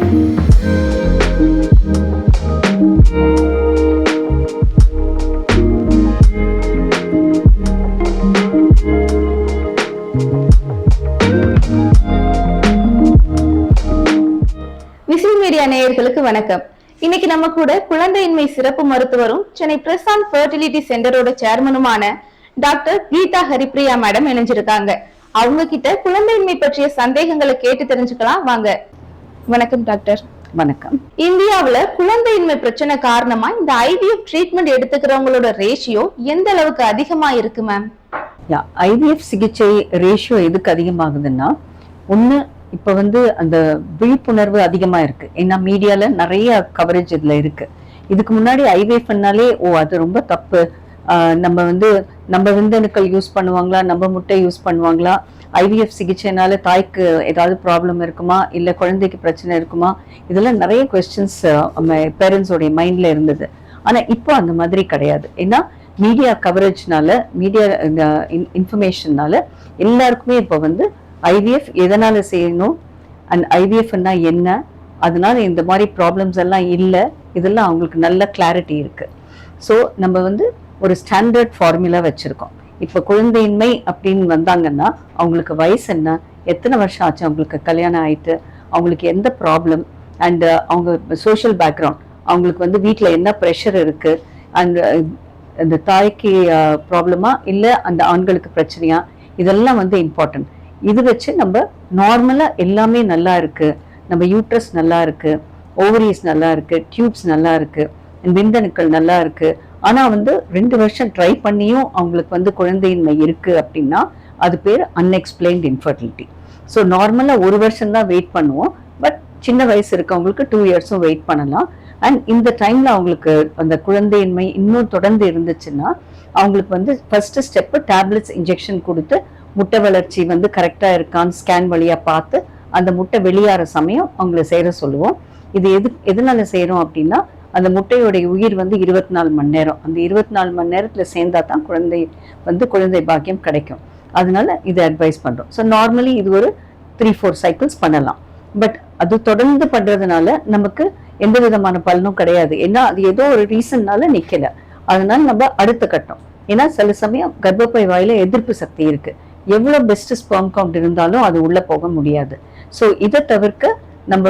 Whistle media நேயர்களுக்கு வணக்கம். இன்னைக்கு நம்ம கூட குழந்தையின்மை சிறப்பு மருத்துவரும் சென்னை பிரசாந்த் ஃபெர்டிலிட்டி சென்டரோட சேர்மனுமான டாக்டர் கீதா ஹரிப்ரியா மேடம் இணைஞ்சிருக்காங்க. அவங்க கிட்ட குழந்தையின்மை பற்றிய சந்தேகங்களை கேட்டு தெரிஞ்சுக்கலாம் வாங்க. வணக்கம் டாக்டர். வணக்கம். இந்தியாவுல குழந்தையின்மை பிரச்சனை காரணமா இந்த IVF ட்ரீட்மெண்ட் எடுத்துக்கிறவங்களோட ரேஷியோ எந்த அளவுக்கு அதிகமா இருக்கு மேம்? IVF சிகிச்சை ரேஷியோ எதுக்கு அதிகமாகுதுன்னா, ஒண்ணு இப்ப அந்த விழிப்புணர்வு அதிகமா இருக்கு. ஏன்னா மீடியால நிறைய கவரேஜ் இதுல இருக்கு. இதுக்கு முன்னாடி IVFனாலே அது ரொம்ப தப்பு, நம்ம விந்தணுக்கள் யூஸ் பண்ணுவாங்களா, நம்ம முட்டை யூஸ் பண்ணுவாங்களா, IVF சிகிச்சைனால தாய்க்கு ஏதாவது ப்ராப்ளம் இருக்குமா, இல்ல குழந்தைக்கு பிரச்சனை இருக்குமா, இதெல்லாம் நிறைய கொஸ்டின்ஸ் பேரண்ட்ஸோடைய மைண்ட்ல இருந்தது. ஆனா இப்போ அந்த மாதிரி கிடையாது. ஏன்னா மீடியா கவரேஜ்னால, மீடியா இன்ஃபர்மேஷன்னால எல்லாருக்குமே இப்போ IVF எதனால செய்யணும் அண்ட் IVFன்னா என்ன, அதனால இந்த மாதிரி ப்ராப்ளம்ஸ் எல்லாம் இல்லை, இதெல்லாம் அவங்களுக்கு நல்ல கிளாரிட்டி இருக்கு. ஸோ நம்ம ஒரு ஸ்டாண்டர்ட் ஃபார்முலா வச்சிருக்கோம். இப்போ குழந்தையின்மை அப்படின்னு வந்தாங்கன்னா அவங்களுக்கு வயசு என்ன, எத்தனை வருஷம் ஆச்சு அவங்களுக்கு கல்யாணம் ஆயிட்டு, அவங்களுக்கு எந்த ப்ராப்ளம் அண்ட் அவங்க சோஷியல் பேக்ரவுண்ட், அவங்களுக்கு வீட்டில் என்ன ப்ரெஷர் இருக்கு, அண்ட் அந்த தாய்க்கு ப்ராப்ளமா இல்லை அந்த ஆண்களுக்கு பிரச்சனையா, இதெல்லாம் இம்பார்ட்டன்ட். இது வச்சு நம்ம நார்மலா எல்லாமே நல்லா இருக்கு, நம்ம யூட்ரஸ் நல்லா இருக்கு, ஓவரிஸ் நல்லா இருக்கு, டியூப்ஸ் நல்லா இருக்கு, விந்தணுக்கள் நல்லா இருக்கு, ஆனா 2 வருஷம் ட்ரை பண்ணியும் அவங்களுக்கு குழந்தையின்மை இருக்கு அப்படின்னா அது பேர் அன்எக்ஸ்பிளைன்ட் இன்ஃபர்டிலிட்டி. ஸோ நார்மலா 1 வருஷம் தான் வெயிட் பண்ணுவோம், பட் சின்ன வயசு இருக்கவங்களுக்கு 2 இயர்ஸும் வெயிட் பண்ணலாம். அண்ட் இந்த டைம்ல அவங்களுக்கு அந்த குழந்தையின்மை இன்னும் தொடர்ந்து இருந்துச்சுன்னா அவங்களுக்கு ஃபர்ஸ்ட் ஸ்டெப் டேப்லெட்ஸ் இன்ஜெக்ஷன் கொடுத்து முட்டை வளர்ச்சி கரெக்டா இருக்கான்னு ஸ்கேன் வழியா பார்த்து அந்த முட்டை வெளியாற சமயம் அவங்கள செய்யற சொல்லுவோம். இது எதனால செய்யறோம் அப்படின்னா, அந்த முட்டையோடைய உயிர் 24 மணி நேரம், அந்த 24 மணி நேரத்துல சேர்ந்தா தான் குழந்தை பாக்கியம் கிடைக்கும். அதனால இதை அட்வைஸ் பண்றோம். ஸோ நார்மலி இது ஒரு 3-4 சைக்கிள்ஸ் பண்ணலாம். பட் அது தொடர்ந்து பண்றதுனால நமக்கு எந்த விதமான பலனும் கிடையாது. ஏன்னா அது ஏதோ ஒரு ரீசன்னால நிக்கல. அதனால நம்ம அடுத்த கட்டம், ஏன்னா சில சமயம் கர்ப்பப்பை வாயில எதிர்ப்பு சக்தி இருக்கு, எவ்வளவு பெஸ்ட் ஸ்பெர்ம் கவுண்ட் இருந்தாலும் அது உள்ள போக முடியாது. ஸோ இதை தவிர்க்க நம்ம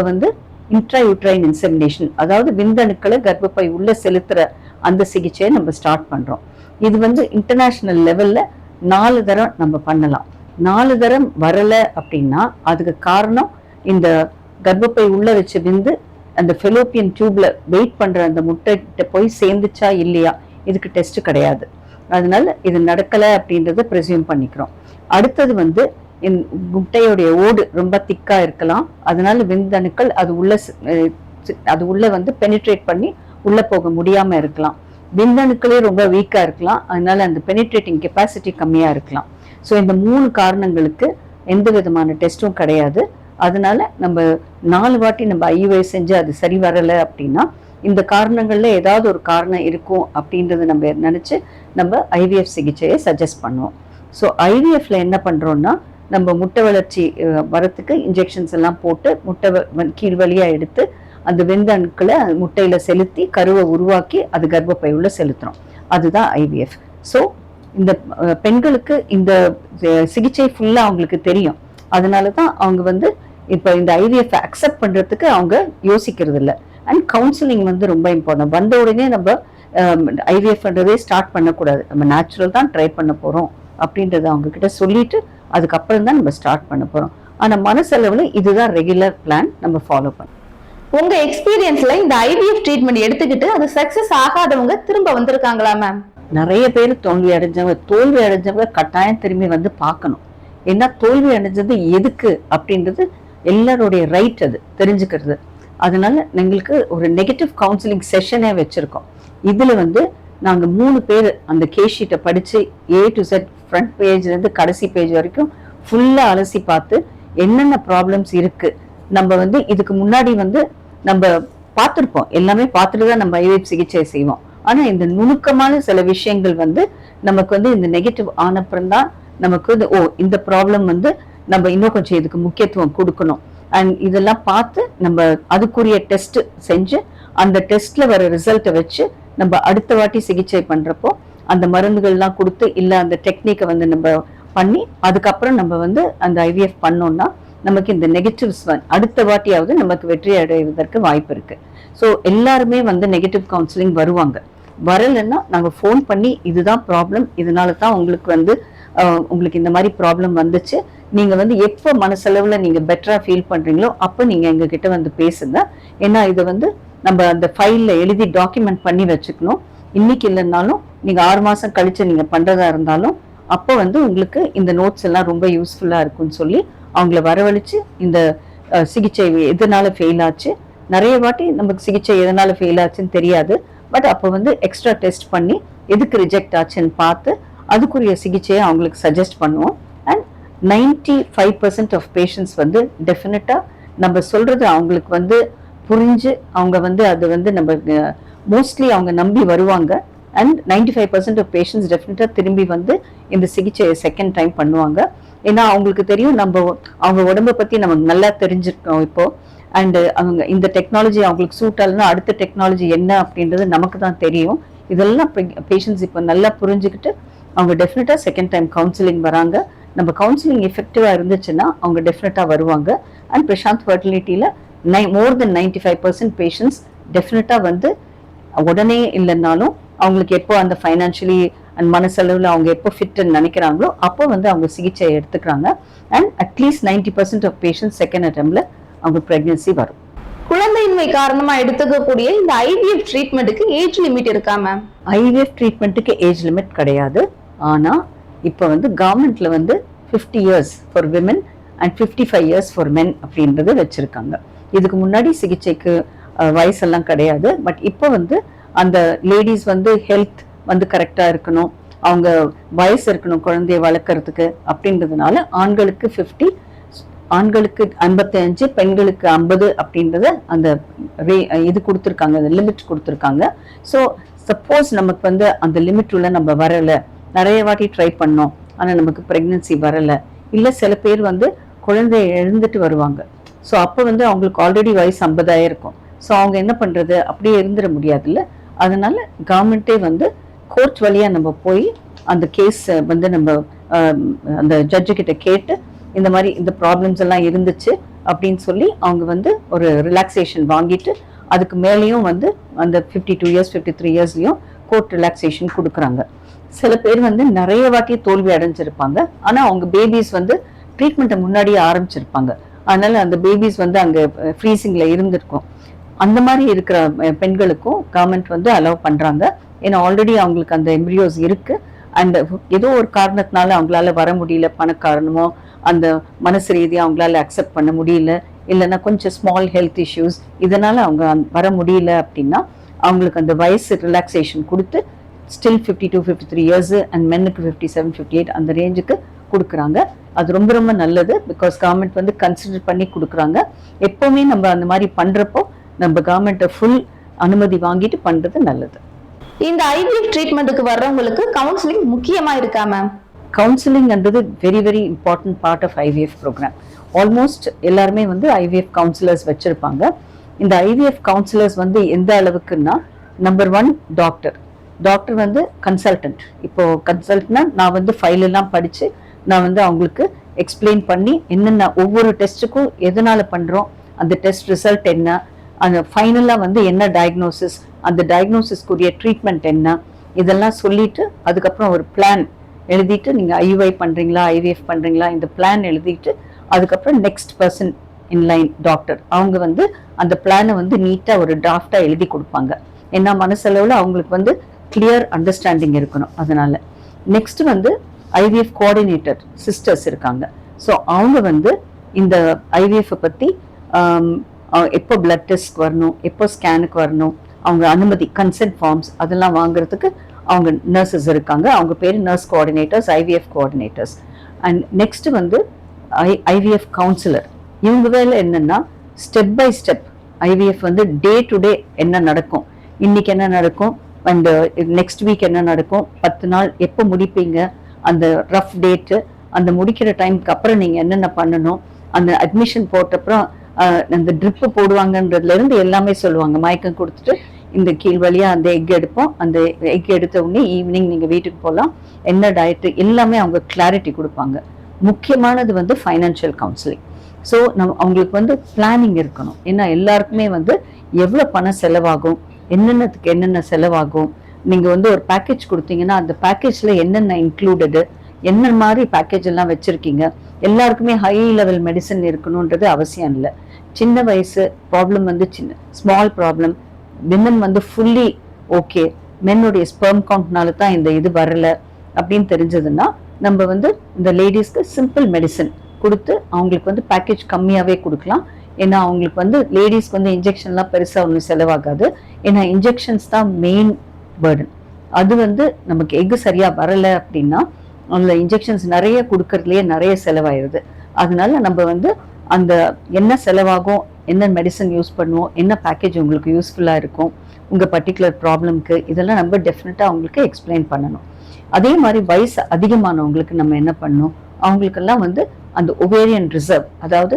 இன்ட்ராயூட்ரைன் இன்செமினேஷன், அதாவது விந்தணுக்களை கர்ப்பப்பை உள்ள செலுத்துற அந்த சிகிச்சையை நம்ம ஸ்டார்ட் பண்றோம். இது இன்டர்நேஷனல் லெவல்ல 4 தரம் நம்ம பண்ணலாம். 4 தரம் வரல அப்படின்னா அதுக்கு காரணம் இந்த கர்ப்பப்பை உள்ள வச்சு அந்த ஃபெலோப்பியன் டியூப்ல வெயிட் பண்ற அந்த முட்டை போய் சேர்ந்துச்சா இல்லையா, இதுக்கு டெஸ்ட் கிடையாது. அதனால இது நடக்கல அப்படின்றத ப்ரெசியூம் பண்ணிக்கிறோம். அடுத்தது முட்டையோடைய ஓடு ரொம்ப திக்கா இருக்கலாம், அதனால விந்தணுக்கள் அது உள்ள பெனிட்ரேட் பண்ணி உள்ள போக முடியாம இருக்கலாம். விந்தணுக்களே ரொம்ப வீக்கா இருக்கலாம், அதனால அந்த பெனிட்ரேட்டிங் கெப்பாசிட்டி கம்மியா இருக்கலாம். ஸோ இந்த 3 காரணங்களுக்கு எந்த விதமான டெஸ்டும் கிடையாது. அதனால நம்ம 4 வாட்டி நம்ம IUI செஞ்சு அது சரி வரல அப்படின்னா இந்த காரணங்கள்ல ஏதாவது ஒரு காரணம் இருக்கும் அப்படின்றத நம்ம நினைச்சு நம்ம IVF சிகிச்சையை சஜஸ்ட் பண்ணுவோம். ஸோ IVFல என்ன பண்றோம்னா, நம்ம முட்டை வளர்ச்சி வரத்துக்கு இன்ஜெக்ஷன்ஸ் எல்லாம் போட்டு முட்டை கீழ் வழியா எடுத்து அந்த விந்தணுக்களை முட்டையில செலுத்தி கருவை உருவாக்கி அது கர்ப்பப்பை உள்ள செலுத்துறோம். அதுதான் IVF. ஸோ இந்த பெண்களுக்கு இந்த சிகிச்சை ஃபுல்லா அவங்களுக்கு தெரியும். அதனாலதான் அவங்க இப்ப இந்த IVF அக்செப்ட் பண்றதுக்கு அவங்க யோசிக்கிறது இல்லை. அண்ட் கவுன்சிலிங் ரொம்ப இம்பார்ட்டன்ட். வந்த உடனே நம்ம IVFன்றதே ஸ்டார்ட் பண்ணக்கூடாது, நம்ம நேச்சுரல் தான் ட்ரை பண்ண போறோம் அப்படின்றத அவங்க கிட்ட சொல்லிட்டு அதுக்கப்புறம் தான் நம்ம ஸ்டார்ட் பண்ண போறோம். ஆனா மனசளவுல இதுதான் ரெகுலர் பிளான் நம்ம ஃபாலோ பண்ணோம். உங்க எக்ஸ்பீரியன்ஸ்ல இந்த IVF ட்ரீட்மெண்ட் எடுத்துக்கிட்டு அது சக்சஸ் ஆகாதவங்க திரும்ப வந்திருக்காங்களா மேம்? நிறைய பேர் தோல்வி அடைஞ்சவங்க கட்டாயம் திரும்பி பார்க்கணும். ஏன்னா தோல்வி அடைஞ்சது எதுக்கு அப்படின்றது எல்லாருடைய ரைட், அது தெரிஞ்சுக்கிறது. அதனால எங்களுக்கு ஒரு நெகட்டிவ் கவுன்சிலிங் செஷனே வச்சிருக்கோம். இதுல நாங்க 3 பேர் அந்த கேஷீட்டை படிச்சு A to Z ஃப்ரண்ட் பேஜ்ல இருந்து கடைசி பேஜ் வரைக்கும் ஃபுல்லா அலசி பார்த்து என்னென்ன ப்ராப்ளம்ஸ் இருக்கு, நம்ம இதுக்கு முன்னாடி நம்ம பார்த்துருப்போம், எல்லாமே பார்த்துட்டு தான் நம்ம IVF சிகிச்சை செய்வோம். ஆனா இந்த நுணுக்கமான சில விஷயங்கள் நமக்கு இந்த நெகட்டிவ் ஆனப்புறம் தான் நமக்கு இந்த ப்ராப்ளம் நம்ம இன்னும் கொஞ்சம் இதுக்கு முக்கியத்துவம் கொடுக்கணும், அண்ட் இதெல்லாம் பார்த்து நம்ம அதுக்குரிய டெஸ்ட் செஞ்சு அந்த டெஸ்ட்ல வர ரிசல்ட்டை வச்சு நம்ம அடுத்த வாட்டி சிகிச்சை பண்றப்போ அந்த மருந்துகள்லாம் கொடுத்து இல்ல அந்த டெக்னிக்கை வந்து நம்ம பண்ணி அதுக்கப்புறம் நம்ம வந்து அந்த ஐவிஎஃப் பண்ணோம்னா நமக்கு இந்த நெகட்டிவ்ஸ் அடுத்த வாட்டியாவது நமக்கு வெற்றி அடைவதற்கு வாய்ப்பு இருக்கு. ஸோ எல்லாருமே வந்து நெகட்டிவ் கவுன்சிலிங் வருவாங்க. வரலைன்னா நாங்கள் ஃபோன் பண்ணி இதுதான் ப்ராப்ளம், இதனால தான் உங்களுக்கு வந்து உங்களுக்கு இந்த மாதிரி ப்ராப்ளம் வந்துச்சு, நீங்க வந்து எப்போ மனசளவுல நீங்க பெட்டரா ஃபீல் பண்றீங்களோ அப்போ நீங்க எங்ககிட்ட வந்து பேசுங்க. ஏன்னா இதை வந்து நம்ம அந்த ஃபைல்ல எழுதி டாக்குமெண்ட் பண்ணி வச்சுக்கணும். இன்னைக்கு இல்லைன்னாலும் நீங்க 6 மாசம் கழிச்சு நீங்க பண்றதா இருந்தாலும் அப்போ வந்து உங்களுக்கு இந்த நோட்ஸ் எல்லாம் ரொம்ப யூஸ்ஃபுல்லா இருக்கும்னு சொல்லி அவங்கள வரவழைச்சு இந்த சிகிச்சை எதனால ஃபெயில் ஆச்சு, நிறைய வாட்டி நமக்கு சிகிச்சை எதனால ஃபெயில் ஆச்சுன்னு தெரியாது. பட் அப்போ வந்து எக்ஸ்ட்ரா டெஸ்ட் பண்ணி எதுக்கு ரிஜெக்ட் ஆச்சுன்னு பார்த்து அதுக்குரிய சிகிச்சையை அவங்களுக்கு சஜஸ்ட் பண்ணுவோம். அண்ட் 95% ஆஃப் பேஷண்ட்ஸ் வந்து டெஃபினட்டா நம்ம சொல்றது அவங்களுக்கு வந்து புரிஞ்சு அவங்க வந்து அது வந்து நம்ம மோஸ்ட்லி அவங்க நம்பி வருவாங்க. அண்ட் 95% ஆஃப் பேஷண்ட்ஸ் டெஃபினட்டா திரும்பி வந்து இந்த சிகிச்சையை செகண்ட் டைம் பண்ணுவாங்க. ஏன்னா அவங்களுக்கு தெரியும் நம்ம அவங்க உடம்பை பத்தி நமக்கு நல்லா தெரிஞ்சிருக்கோம் இப்போ. அண்ட் அவங்க இந்த டெக்னாலஜி அவங்களுக்கு சூட் ஆகலைன்னா அடுத்த டெக்னாலஜி என்ன அப்படின்றது நமக்கு தான் தெரியும். இதெல்லாம் பேஷண்ட்ஸ் இப்போ நல்லா புரிஞ்சுக்கிட்டு அவங்க டெஃபினட்டா செகண்ட் டைம் கவுன்சிலிங் வராங்க. நம்ம கவுன்சிலிங் எஃபெக்டிவா இருந்துச்சுன்னா அவங்க டெஃபினட்டா வருவாங்க. அண்ட் பிரசாந்த் ஃபர்டிலிட்டியில மோர் தென் 95% பேஷண்ட்ஸ் டெஃபினட்டா வந்து உடனே இல்லைன்னாலும் அவங்களுக்கு எப்போ அந்த ஃபைனான்சியலி அண்ட் மனசளவில் அவங்க எப்போ ஃபிட்னு நினைக்கிறாங்களோ அப்போ வந்து அவங்க சிகிச்சை எடுத்துக்கிறாங்க. And at least 90% of patients second அட்டெம்ப்ட்ல அவங்க பிரெக்னன்சி வரும். குழந்தையின்மை காரணமா எடுத்துக்கக்கூடிய இந்த ஐவிஎஃப் ட்ரீட்மெண்ட்டுக்கு ஏஜ் லிமிட் இருக்கா மேம்? ஐவிஎஃப் ட்ரீட்மெண்ட்டுக்கு ஏஜ் லிமிட் கிடையாது. ஆனா இப்போ வந்து கவர்மெண்ட்ல வந்து 50 years for women and 55 years for men அப்படின்றது வச்சிருக்காங்க. இதுக்கு முன்னாடி சிகிச்சைக்கு வயசெல்லாம் கிடையாது. பட் இப்போ வந்து அந்த லேடிஸ் வந்து ஹெல்த் வந்து கரெக்டா இருக்கணும், அவங்க வயசு இருக்கணும் குழந்தைய வளர்க்கறதுக்கு அப்படின்றதுனால ஆண்களுக்கு 50, ஆண்களுக்கு 55, பெண்களுக்கு 50 அப்படின்றத அந்த இது கொடுத்துருக்காங்க, அந்த லிமிட் கொடுத்துருக்காங்க. ஸோ சப்போஸ் நமக்கு வந்து அந்த லிமிட் உள்ள நம்ம வரலை, நிறைய வாட்டி ட்ரை பண்ணோம் ஆனால் நமக்கு ப்ரெக்னன்சி வரலை, இல்லை சில பேர் வந்து குழந்தைய எழுந்துட்டு வருவாங்க. ஸோ அப்போ வந்து அவங்களுக்கு ஆல்ரெடி வயசு 50 இருக்கும். ஸோ அவங்க என்ன பண்ணுறது, அப்படியே இருந்துட முடியாதுல்ல. அதனால கவர்மெண்ட்டே வந்து கோர்ட் வழியாக நம்ம போய் அந்த கேஸ் வந்து நம்ம அந்த ஜட்ஜு கிட்ட கேட்டு இந்த மாதிரி இந்த ப்ராப்ளம்ஸ் எல்லாம் இருந்துச்சு அப்படின்னு சொல்லி அவங்க வந்து ஒரு ரிலாக்ஸேஷன் வாங்கிட்டு அதுக்கு மேலேயும் வந்து அந்த 52 இயர்ஸ் 53 இயர்ஸ்லையும் கோர்ட் ரிலாக்ஸேஷன் கொடுக்குறாங்க. சில பேர் வந்து நிறைய வாட்டி தோல்வி அடைஞ்சிருப்பாங்க. ஆனால் அவங்க பேபிஸ் வந்து ட்ரீட்மெண்ட்டை முன்னாடியே ஆரம்பிச்சிருப்பாங்க. அதனால அந்த பேபிஸ் வந்து அங்கே ஃப்ரீசிங்ல இருந்திருக்கும். அந்த மாதிரி இருக்கிற பெண்களுக்கும் கவர்மெண்ட் வந்து அலோவ் பண்றாங்க. ஏன்னா ஆல்ரெடி அவங்களுக்கு அந்த எம்ப்ரியோஸ் இருக்கு. அண்ட் ஏதோ ஒரு காரணத்தினால அவங்களால வர முடியல, பண காரணமோ அந்த மனசு ரீதியாக அவங்களால அக்செப்ட் பண்ண முடியல, இல்லைன்னா கொஞ்சம் ஸ்மால் ஹெல்த் இஷ்யூஸ் இதனால அவங்க வர முடியல அப்படின்னா அவங்களுக்கு அந்த வயசு ரிலாக்ஸேஷன் கொடுத்து ஸ்டில் 52 53 இயர்ஸ் அண்ட் மென்னுக்கு 57 58 அந்த ரேஞ்சுக்கு கொடுக்குறாங்க. அது ரொம்ப ரொம்ப நல்லது. பிகாஸ் கவர்மெண்ட் வந்து கன்சிடர் பண்ணி கொடுக்குறாங்க. எப்பவுமே நம்ம அந்த மாதிரி பண்றப்போ நம்ம கவர்மெண்ட்டை ஃபுல் அனுமதி வாங்கிட்டு பண்றது நல்லது. இந்த ஐவிஎஃப் ட்ரீட்மெண்ட்டுக்கு வர்றவங்களுக்கு கவுன்சிலிங் முக்கியமா இருக்கா மேம்? கவுன்சிலிங்ன்றது very very important part of IVF programme. Almost எல்லாருமே வந்து ஐவிஎஃப் கவுன்சிலர்ஸ் வச்சிருப்பாங்க. இந்த ஐவிஎஃப் கவுன்சிலர்ஸ் வந்து எந்த அளவுக்குன்னா, நம்பர் 1 டாக்டர் வந்து கன்சல்டன்ட். இப்போ கன்சல்ட்னா நான் வந்து ஃபைல் எல்லாம் படிச்சு நான் வந்து அவங்களுக்கு எக்ஸ்பிளைன் பண்ணி என்னென்ன ஒவ்வொரு டெஸ்ட்டுக்கும் எதனால பண்றோம், அந்த டெஸ்ட் ரிசல்ட் என்ன, அந்த ஃபைனலாக வந்து என்ன டயக்னோசிஸ், அந்த டயக்னோசிஸ்க்குரிய ட்ரீட்மெண்ட் என்ன, இதெல்லாம் சொல்லிட்டு அதுக்கப்புறம் ஒரு பிளான் எழுதிட்டு நீங்கள் ஐயுஐ பண்ணுறீங்களா ஐவிஎஃப் பண்ணுறீங்களா இந்த பிளான் எழுதிட்டு அதுக்கப்புறம் நெக்ஸ்ட் பர்சன் இன்லைன் டாக்டர் அவங்க வந்து அந்த பிளானை வந்து நீட்டாக ஒரு டிராஃப்டாக எழுதி கொடுப்பாங்க. ஏன்னா மனசளவில் அவங்களுக்கு வந்து கிளியர் அண்டர்ஸ்டாண்டிங் இருக்கணும். அதனால நெக்ஸ்ட் வந்து ஐவிஎஃப் கோஆர்டினேட்டர் சிஸ்டர்ஸ் இருக்காங்க. ஸோ அவங்க வந்து இந்த ஐவிஎஃப் பற்றி எப்போ பிளட் டெஸ்ட் வரணும், எப்போ ஸ்கேனுக்கு வரணும், அவங்க அனுமதி கன்சென்ட் ஃபார்ம்ஸ் அதெல்லாம் வாங்குறதுக்கு அவங்க நர்சஸ் இருக்காங்க. அவங்க பேர் nurse coordinators, IVF coordinators. And next வந்து ஐவிஎஃப் கவுன்சிலர். இவங்க வேலை என்னன்னா ஸ்டெப் பை ஸ்டெப் ஐவிஎஃப் வந்து டே டு டே என்ன நடக்கும், இன்னைக்கு என்ன நடக்கும், அண்ட் நெக்ஸ்ட் வீக் என்ன நடக்கும், 10 நாள் எப்போ முடிப்பீங்க, அந்த ரஃப் டேட்டு, அந்த முடிக்கிற டைமுக்கு அப்புறம் நீங்கள் என்னென்ன பண்ணணும், அந்த அட்மிஷன் போட்டப்புறம் அந்த ட்ரிப் போடுவாங்கன்றதுல இருந்து எல்லாமே சொல்லுவாங்க. மயக்கம் கொடுத்துட்டு இந்த கீழ் வழியா அந்த எக் எடுப்போம், அந்த எக் எடுத்த உடனே ஈவினிங் நீங்க வீட்டுக்கு போகலாம், என்ன டயட் எல்லாமே அவங்க கிளாரிட்டி கொடுப்பாங்க. முக்கியமானது வந்து ஃபைனான்சியல் கவுன்சிலிங். ஸோ அவங்களுக்கு வந்து பிளானிங் இருக்கணும். ஏன்னா எல்லாருக்குமே வந்து எவ்வளோ பணம் செலவாகும், என்னென்னத்துக்கு என்னென்ன செலவாகும், நீங்கள் வந்து ஒரு பேக்கேஜ் கொடுத்தீங்கன்னா அந்த பேக்கேஜில் என்னென்ன இன்க்ளூடடு, என்ன மாதிரி பேக்கேஜ் எல்லாம் வச்சுருக்கீங்க. எல்லாருக்குமே ஹை லெவல் மெடிசன் இருக்கணுன்றது அவசியம் இல்லை. சின்ன வயசு ப்ராப்ளம் வந்து ஸ்மால் ப்ராப்ளம், விமன் வந்து ஃபுல்லி ஓகே, மென்னுடைய ஸ்பெர்ம் கவுண்ட்னால தான் இந்த இது வரல அப்படின்னு தெரிஞ்சதுன்னா நம்ம வந்து இந்த லேடிஸ்க்கு சிம்பிள் மெடிசன் கொடுத்து அவங்களுக்கு வந்து பேக்கேஜ் கம்மியாகவே கொடுக்கலாம். ஏன்னா அவங்களுக்கு வந்து லேடிஸ்க்கு வந்து இன்ஜெக்ஷன்லாம் பெருசாக ஒன்றும் செலவாகாது. ஏன்னா இன்ஜெக்ஷன்ஸ் தான் மெயின் பேர்டன். அது வந்து நமக்கு எக்கு சரியாக வரலை அப்படின்னா அந்த இன்ஜெக்ஷன்ஸ் நிறைய கொடுக்கறதுலேயே நிறைய செலவாயிடுது. அதனால நம்ம வந்து அந்த என்ன செலவாகும், என்ன மெடிசன் யூஸ் பண்ணுவோம், என்ன பேக்கேஜ் உங்களுக்கு யூஸ்ஃபுல்லாக இருக்கும் உங்கள் பர்டிகுலர் ப்ராப்ளம்க்கு, இதெல்லாம் நம்ம டெஃபினட்டாக அவங்களுக்கு எக்ஸ்பிளைன் பண்ணணும். அதே மாதிரி வயசு அதிகமானவங்களுக்கு நம்ம என்ன பண்ணணும், அவங்களுக்கெல்லாம் வந்து அந்த ஒவேரியன் ரிசர்வ், அதாவது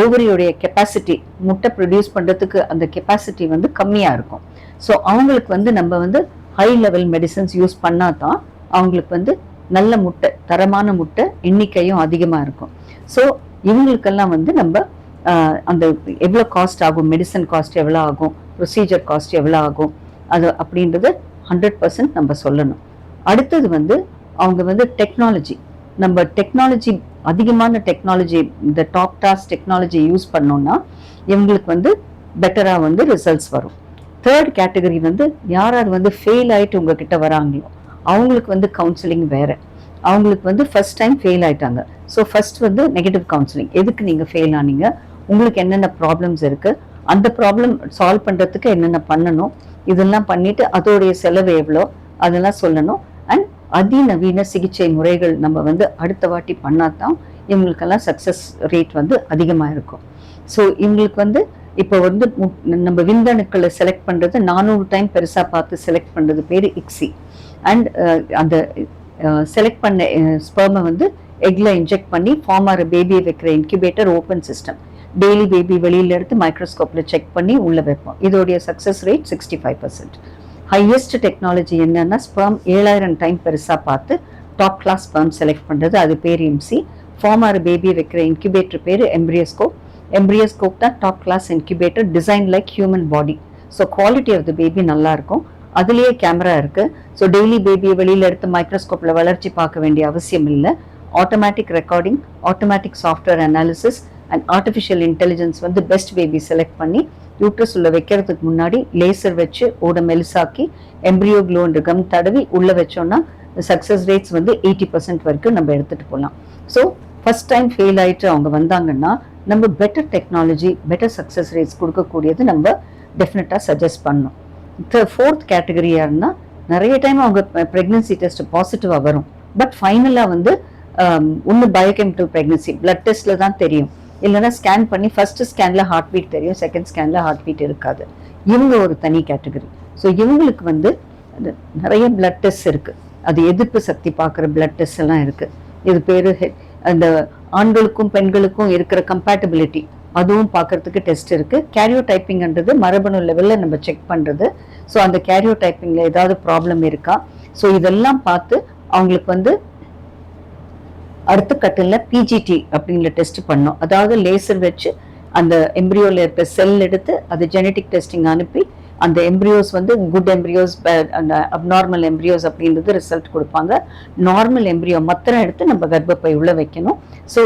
ஓவரியோடைய கெப்பாசிட்டி, முட்டை ப்ரொடியூஸ் பண்ணுறதுக்கு அந்த கெப்பாசிட்டி வந்து கம்மியாக இருக்கும். ஸோ அவங்களுக்கு வந்து நம்ம வந்து ஹை லெவல் மெடிசன்ஸ் யூஸ் பண்ணால் தான் அவங்களுக்கு வந்து நல்ல முட்டை, தரமான முட்டை எண்ணிக்கையும் அதிகமாக இருக்கும். ஸோ இவங்களுக்கெல்லாம் வந்து நம்ம அந்த எவ்வளோ காஸ்ட் ஆகும், மெடிசன் காஸ்ட் எவ்வளோ ஆகும், ப்ரொசீஜர் காஸ்ட் எவ்வளோ ஆகும், அது அப்படின்றது 100% நம்ம சொல்லணும். அடுத்தது வந்து அவங்க வந்து டெக்னாலஜி, நம்ம டெக்னாலஜி அதிகமான டெக்னாலஜி, இந்த டாப் டாஸ் டெக்னாலஜி யூஸ் பண்ணோம்னா இவங்களுக்கு வந்து பெட்டராக வந்து ரிசல்ட்ஸ் வரும். தேர்ட் கேட்டகரி வந்து யார் யார் வந்து ஃபெயில் ஆகிட்டு உங்ககிட்ட வராங்களோ அவங்களுக்கு வந்து கவுன்சிலிங் வேறு. அவங்களுக்கு வந்து ஃபர்ஸ்ட் டைம் ஃபெயில் ஆயிட்டாங்க. ஸோ ஃபர்ஸ்ட் வந்து நெகட்டிவ் கவுன்சிலிங், எதுக்கு நீங்கள் ஃபெயில் ஆனீங்க, உங்களுக்கு என்னென்ன ப்ராப்ளம்ஸ் இருக்குது, அந்த ப்ராப்ளம் சால்வ் பண்ணுறதுக்கு என்னென்ன பண்ணணும், இதெல்லாம் பண்ணிட்டு அதோடைய செலவு எவ்வளோ அதெல்லாம் சொல்லணும். அண்ட் அதிநவீன சிகிச்சை முறைகள் நம்ம வந்து அடுத்த வாட்டி பண்ணாதான் இவங்களுக்கெல்லாம் சக்ஸஸ் ரேட் வந்து அதிகமாக இருக்கும். ஸோ இவங்களுக்கு வந்து இப்போ வந்து நம்ம விந்தணுக்களை செலக்ட் பண்ணுறது 400 டைம் பெருசாக பார்த்து செலக்ட் பண்ணுறது பேர் இக்ஸி. அண்ட் அந்த செலக்ட் பண்ண ஸ்பெர்மை வந்து எக்ல இன்ஜெக்ட் பண்ணி ஃபார்ம் ஆகிற பேபியை வைக்கிற incubator open system. Daily baby வெளியில எடுத்து மைக்ரோஸ்கோப்பில் செக் பண்ணி உள்ளே வைப்போம். இதோடைய சக்ஸஸ் ரேட் 65%. ஹையஸ்ட் டெக்னாலஜி என்னன்னா ஸ்பெர்ம் 7000 டைம் பெருசாக பார்த்து டாப் கிளாஸ் ஸ்பெர்ம் செலக்ட் பண்ணுறது, அது பேர் எம்சி. ஃபார்ம் ஆகிற பேபியை வைக்கிற இன்குபேட்டர் பேர் எம்ப்ரியோஸ்கோப். எம்ப்ரியோஸ்கோப் தான் top class incubator, design like human body. So quality of the baby நல்லா இருக்கும். அதுலேயே கேமரா இருக்கு. ஸோ டெய்லி பேபியை வெளியில எடுத்து மைக்ரோஸ்கோப்பில் வளர்ச்சி பார்க்க வேண்டிய அவசியம் இல்லை. Automatic recording, automatic software analysis and artificial intelligence வந்து பெஸ்ட் பேபி செலக்ட் பண்ணி யூட்ரஸ் உள்ள வைக்கிறதுக்கு முன்னாடி லேசர் வச்சு ஓட மெலிசாக்கி எம்ப்ரியோ க்ளோன்ற கம் தடவி உள்ள வச்சோம்னா சக்ஸஸ் ரேட்ஸ் வந்து 80% வரைக்கும் நம்ம எடுத்துட்டு போகலாம். ஸோ ஃபர்ஸ்ட் டைம் ஃபெயில் ஆயிட்டு அவங்க வந்தாங்கன்னா நம்ம better technology, better success rates கொடுக்கக்கூடியது நம்ம டெஃபினட்டாக சஜஸ்ட் பண்ணணும். ஃபோர்த் கேட்டகரி யாருன்னா நிறைய டைம் அவங்க ப்ரெக்னன்சி டெஸ்ட் பாசிட்டிவாக வரும். பட் ஃபைனலாக வந்து ஒன்று பயோகெமிக்கல் ப்ரெக்னன்சி பிளட் டெஸ்ட்டில் தான் தெரியும், இல்லைன்னா ஸ்கேன் பண்ணி ஃபர்ஸ்ட் ஸ்கேனில் ஹார்ட் பீட் தெரியும், செகண்ட் ஸ்கேனில் ஹார்ட் பீட் இருக்காது. இவங்க ஒரு தனி கேட்டகரி. ஸோ இவங்களுக்கு வந்து நிறைய பிளட் டெஸ்ட் இருக்குது. அது எதிர்ப்பு சக்தி பார்க்குற பிளட் டெஸ்ட் எல்லாம் இருக்குது. இது பேர் அந்த ஆண்களுக்கும் பெண்களுக்கும் இருக்கிற கம்பேட்டபிலிட்டி அதுவும் பார்க்கறதுக்கு டெஸ்ட் இருக்கு. கேரியோ டைப்பிங்ன்றது மரபணு லெவலில் நம்ம செக் பண்ணுறது. ஸோ அந்த கேரியோ டைப்பிங்கில் ஏதாவது ப்ராப்ளம் இருக்கா, ஸோ இதெல்லாம் பார்த்து அவங்களுக்கு வந்து அடுத்த கட்டத்தில் பிஜிடி அப்படிங்கிற டெஸ்ட் பண்ணோம். அதாவது லேசர் வச்சு அந்த எம்ப்ரியோவில் இருக்க செல் எடுத்து அது ஜெனட்டிக் டெஸ்டிங் அனுப்பி அந்த எம்ப்ரியோஸ் வந்து குட் எம்ப்ரியோஸ், அந்த அப்நார்மல் எம்ப்ரியோஸ் அப்படின்றது ரிசல்ட் கொடுப்பாங்க. நார்மல் எம்ப்ரியோ மாத்திரம் எடுத்து நம்ம கர்ப்பப்பை உள்ள வைக்கணும். ஸோ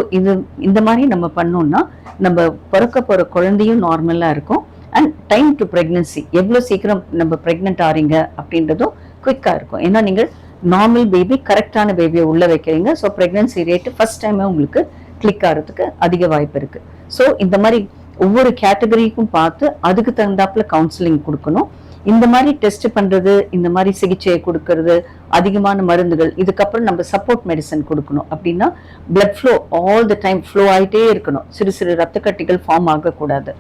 இந்த மாதிரி நம்ம பண்ணோம்னா நம்ம பிறக்க போகிற குழந்தையும் நார்மலாக இருக்கும். அண்ட் டைம் டு ப்ரெக்னன்சி, எவ்வளோ சீக்கிரம் நம்ம ப்ரெக்னென்ட் ஆறீங்க அப்படின்றதும் குயிக்காக இருக்கும். ஏன்னா நீங்கள் நார்மல் பேபி, கரெக்டான பேபியை உள்ள வைக்கிறீங்க. ஸோ ப்ரெக்னன்சி ரேட்டு ஃபர்ஸ்ட் டைமே உங்களுக்கு கிளிக் ஆகிறதுக்கு அதிக வாய்ப்பு இருக்கு. ஸோ இந்த மாதிரி ஒவ்வொரு கேட்டகரிக்கும் பார்த்து அதுக்கு தகுந்தாப்புல கவுன்சிலிங் கொடுக்கணும். இந்த மாதிரி டெஸ்ட் பண்றது, இந்த மாதிரி சிகிச்சையை கொடுக்கறது, அதிகமான மருந்துகள், இதுக்கப்புறம் நம்ம சப்போர்ட் மெடிசன் கொடுக்கணும். அப்படின்னா blood flow all the time flow ஆகிட்டே இருக்கணும், சிறு சிறு ரத்த கட்டிகள் ஃபார்ம் ஆகக்கூடாது.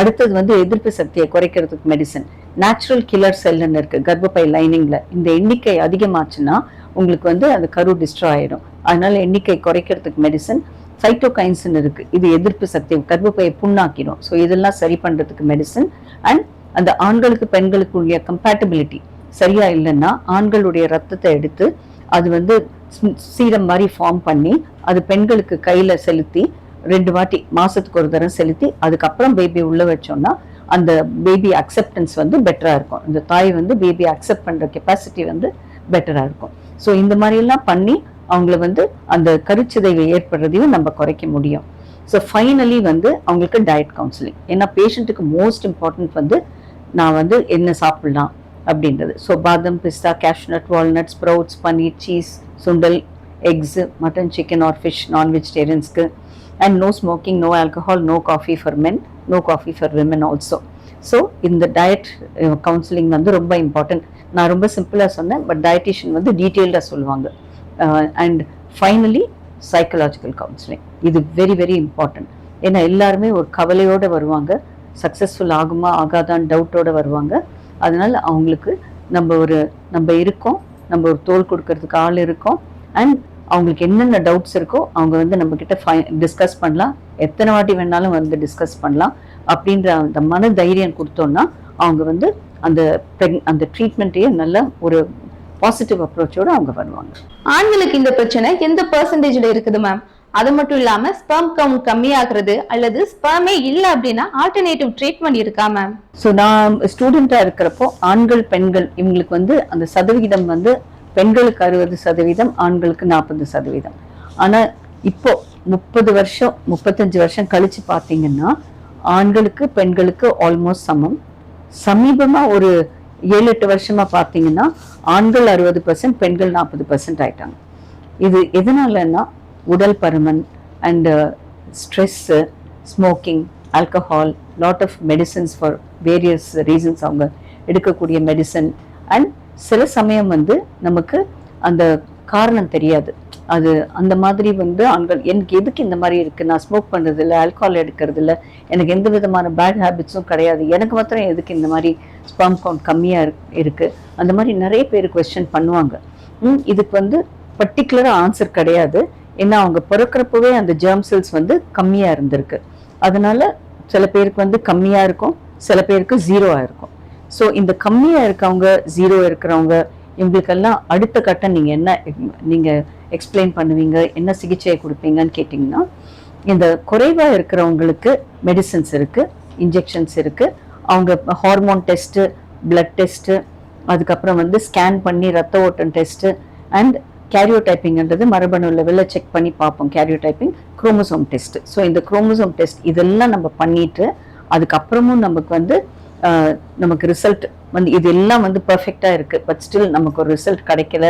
அடுத்தது வந்து எதிர்ப்பு சக்தியை குறைக்கிறதுக்கு மெடிசன். நேச்சுரல் கில்லர் செல்லுன்னு இருக்கு கர்ப்பப்பை லைனிங்ல. இந்த எண்ணிக்கை அதிகமாச்சுன்னா உங்களுக்கு வந்து அந்த கரு டிஸ்ட்ராய் ஆயிடும். அதனால எண்ணிக்கை குறைக்கிறதுக்கு மெடிசன். சைட்டோகைன்ஸ்னு இருக்கு, இது எதிர்ப்பு சக்தி, கர்ப்பப்பையை புண்ணாக்கிடும். ஸோ இதெல்லாம் சரி பண்றதுக்கு மெடிசன். அண்ட் அந்த ஆண்களுக்கு பெண்களுக்கு உள்ள கம்பேட்டபிலிட்டி சரியா இல்லைன்னா ஆண்களுடைய ரத்தத்தை எடுத்து அது வந்து சீரம் மாதிரி ஃபார்ம் பண்ணி அது பெண்களுக்கு கையில செலுத்தி 2 வாட்டி மாசத்துக்கு ஒரு தரம் செலுத்தி அதுக்கப்புறம் பேபி உள்ள வச்சோம்னா அந்த பேபி அக்செப்டன்ஸ் வந்து பெட்டரா இருக்கும். இந்த தாய் வந்து பேபி அக்செப்ட் பண்ற கெப்பாசிட்டி வந்து பெட்டரா இருக்கும். ஸோ இந்த மாதிரி எல்லாம் பண்ணி அவங்கள வந்து அந்த கருச்சிதைவு ஏற்படுறதையும் நம்ம குறைக்க முடியும். ஸோ ஃபைனலி வந்து அவங்களுக்கு டயட் கவுன்சிலிங். ஏன்னா பேஷண்ட்டுக்கு மோஸ்ட் இம்பார்ட்டன்ட் வந்து நான் வந்து என்ன சாப்பிடலாம் அப்படின்றது. ஸோ பாதாம், பிஸ்தா, cashnut, walnut, sprouts, paneer, cheese, சுண்டல், eggs, mutton, chicken or fish non வெஜிடேரியன்ஸ்க்கு. And no smoking, no alcohol, no coffee for men, no coffee for women also. So இந்த டயட் கவுன்சிலிங் வந்து ரொம்ப இம்பார்ட்டன்ட். நான் ரொம்ப சிம்பிளாக சொன்னேன், பட் டயட்டிஷியன் வந்து டீட்டெயில்டாக சொல்லுவாங்க. அண்ட் ஃபைனலி சைக்கலாஜிக்கல் கவுன்சிலிங், இது வெரி வெரி இம்பார்ட்டன்ட். ஏன்னா எல்லாருமே ஒரு கவலையோடு வருவாங்க, சக்ஸஸ்ஃபுல் ஆகுமா ஆகாதான்னு டவுட்டோடு வருவாங்க. அதனால அவங்களுக்கு நம்ம இருக்கோம், நம்ம ஒரு தோல் கொடுக்கறதுக்கு ஆள் இருக்கோம். அண்ட் அவங்களுக்கு என்னென்ன டவுட்ஸ் இருக்கோ அவங்க வந்து நம்ம கிட்ட டிஸ்கஸ் பண்ணலாம், எத்தனை வாட்டி வேணாலும் வந்து டிஸ்கஸ் பண்ணலாம். அப்படின்ற அந்த மன தைரியம் கொடுத்தோம்னா அவங்க வந்து அந்த ட்ரீட்மெண்ட்டையே நல்ல ஒரு பாசிட்டிவ் அப்ரோச்சோட அவங்க வருவாங்க. ஆண்களுக்கு இந்த பிரச்சனை எந்த பெர்சன்டேஜ்ல இருக்குது மேம்? அது மட்டும் இல்லாம ஸ்பெர்ம் கவுண்ட் கம்மியாகிறது அல்லது ஸ்பெர்மே இல்ல அப்படின்னா ஆல்டர்னேட்டிவ் ட்ரீட்மெண்ட் இருக்கா மேம்? ஸோ நான் ஸ்டூடெண்டா இருக்கிறப்போ ஆண்கள் பெண்கள் இவங்களுக்கு வந்து அந்த சதவிகிதம் வந்து பெண்களுக்கு 60%, ஆண்களுக்கு 40%. ஆனா இப்போ 30 வருஷம் 35 வருஷம் கழிச்சு பாத்தீங்கன்னா ஆண்களுக்கு பெண்களுக்கு ஆல்மோஸ்ட் சமம். சமீபமா ஒரு 7-8 வருஷமா பாத்தீங்கன்னா ஆண்கள் 60%, பெண்கள் 40% ஆயிட்டாங்க. இது எதனாலன்னா உடல் பருமன் and stress, smoking, alcohol, lot of medicines for various reasons அவங்க எடுக்கக்கூடிய மெடிசன். அண்ட் சில சமயம் வந்து நமக்கு அந்த காரணம் தெரியாது. அது அந்த மாதிரி வந்து ஆண்கள் எனக்கு எதுக்கு இந்த மாதிரி இருக்கு, நான் ஸ்மோக் பண்றது இல்லை, ஆல்கஹால் எடுக்கிறது இல்லை, எனக்கு எந்த விதமான பேட் ஹேபிட்ஸும் கிடையாது, எனக்கு மாத்திரம் எதுக்கு இந்த மாதிரி ஸ்பெர்ம் கவுண்ட் கம்மியா இருக்கு, அந்த மாதிரி நிறைய பேர் குவெஸ்சன் பண்ணுவாங்க. இதுக்கு வந்து பர்டிகுலரா ஆன்சர் கிடையாது. ஏன்னா அவங்க பிறக்கிறப்பவே அந்த ஜெர்ம் செல்ஸ் வந்து கம்மியா இருந்திருக்கு. அதனால சில பேருக்கு வந்து கம்மியா இருக்கும், சில பேருக்கு 0 இருக்கும். ஸோ இந்த கம்மியா இருக்கவங்க, 0 இருக்கிறவங்க இவங்களுக்கெல்லாம் அடுத்த கட்டம் நீங்க எக்ஸ்பிளைன் பண்ணுவீங்க, என்ன சிகிச்சையை கொடுப்பீங்கன்னு கேட்டிங்கன்னா, இந்த குறைவா இருக்கிறவங்களுக்கு மெடிசன்ஸ் இருக்கு, இன்ஜெக்ஷன்ஸ் இருக்கு. அவங்க ஹார்மோன் டெஸ்ட், பிளட் டெஸ்ட், அதுக்கப்புறம் வந்து ஸ்கேன் பண்ணி ரத்த ஓட்டம் டெஸ்ட், அண்ட் கேரியோடைப்பிங்ன்றது மரபணு லெவலில் செக் பண்ணி பார்ப்போம். Karyotyping, chromosome test. ஸோ இந்த குரோமோசோம் டெஸ்ட் இதெல்லாம் நம்ம பண்ணிட்டு அதுக்கப்புறமும் நமக்கு ரிசல்ட் வந்து இதெல்லாம் வந்து பர்ஃபெக்டா இருக்கு, பட் ஸ்டில் நமக்கு ஒரு ரிசல்ட் கிடைக்கல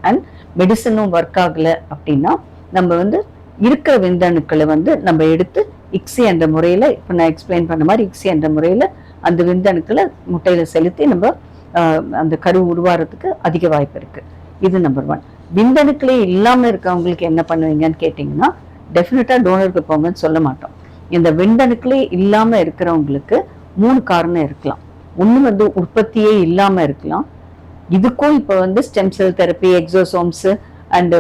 அண்ட் மெடிசனும் ஒர்க் ஆகல அப்படின்னா நம்ம வந்து இருக்கிற விந்தணுக்களை வந்து நம்ம எடுத்து இக்ஸி என்ற முறையில, இப்போ நான் எக்ஸ்பிளைன் பண்ண மாதிரி இக்ஸி என்ற முறையில அந்த விந்தணுக்களை முட்டையில செலுத்தி நம்ம அந்த கரு உருவாகிறதுக்கு அதிக வாய்ப்பு இருக்கு. இது நம்பர் 1. விந்தணுக்களே இல்லாம இருக்கவங்களுக்கு என்ன பண்ணுவீங்கன்னு கேட்டீங்கன்னா, டெஃபினட்டா டோனருக்கு போங்கன்னு சொல்ல மாட்டோம். இந்த விந்தணுக்களே இல்லாம இருக்கிறவங்களுக்கு 3 காரணம் இருக்கலாம். ஒண்ணு வந்து உற்பத்தியே இல்லாம இருக்கலாம். இதுக்கும் இப்ப வந்து stem cell therapy, exosomes and